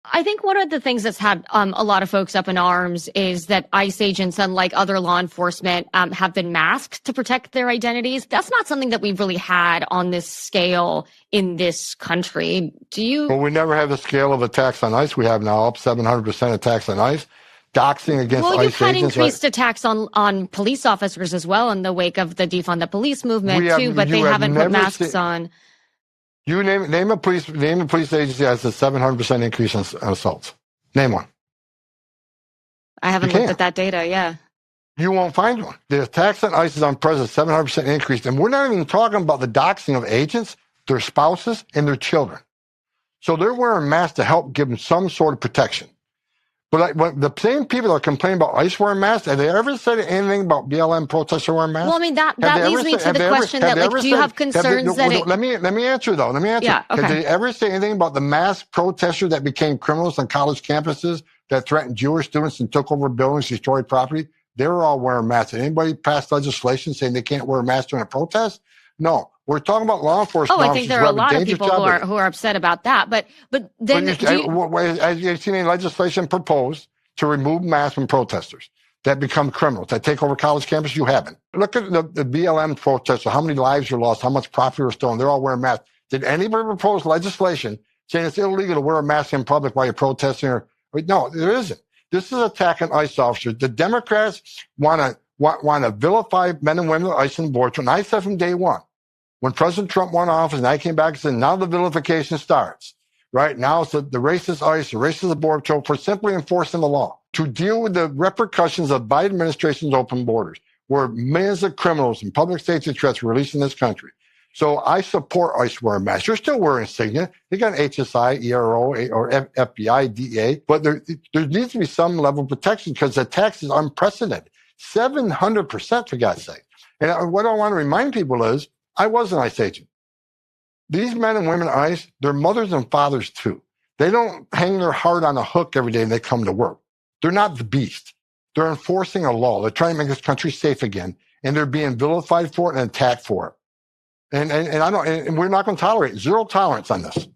I think one of the things that's had a lot of folks up in arms is that ICE agents, unlike other law enforcement, have been masked to protect their identities. That's not something that we've really had on this scale in this country. Well, we never had the scale of attacks on ICE. We have now up 700% attacks on ICE. Doxing against ICE agents. Well, you've had increased attacks on police officers as well in the wake of the defund the police movement too, but they haven't put masks on. You name a police agency that has a 700% increase on assaults. Name one. I haven't looked at that data. Yeah. You won't find one. The attacks on ICE is unprecedented, 700% increase, and we're not even talking about the doxing of agents, their spouses, and their children. So they're wearing masks to help give them some sort of protection. But the same people that are complaining about ICE wearing masks, have they ever said anything about BLM protesters wearing masks? Well, I mean, that leads me to the question that, like, do you have concerns that Let me answer, though. Let me answer. Yeah, okay. Have they ever say anything about the mass protesters that became criminals on college campuses that threatened Jewish students and took over buildings, destroyed property? They were all wearing masks. Did anybody pass legislation saying they can't wear a mask during a protest? No. We're talking about law enforcement. Oh, I think there are a lot of people who are upset about that. But then, have you seen any legislation proposed to remove masks from protesters that become criminals, that take over college campuses? You haven't. Look at the BLM protesters, how many lives were lost, how much property was stolen. They're all wearing masks. Did anybody propose legislation saying it's illegal to wear a mask in public while you're protesting? No, there isn't. This is attacking ICE officers. The Democrats want to vilify men and women at ICE and boards. And I said from day one, when President Trump won office and I came back and said, now the vilification starts. Right now, it's the racist ICE, the racist Border Patrol for simply enforcing the law to deal with the repercussions of Biden administration's open borders, where millions of criminals and public safety threats were released in this country. So I support ICE wearing masks. You're still wearing insignia. You got HSI, ERO, or FBI, DEA, but there needs to be some level of protection because the tax is unprecedented. 700%, for God's sake. And what I want to remind people is, I was an ICE agent. These men and women at ICE, they're mothers and fathers too. They don't hang their heart on a hook every day and they come to work. They're not the beast. They're enforcing a law. They're trying to make this country safe again, and they're being vilified for it and attacked for it. And we're not going to tolerate zero tolerance on this.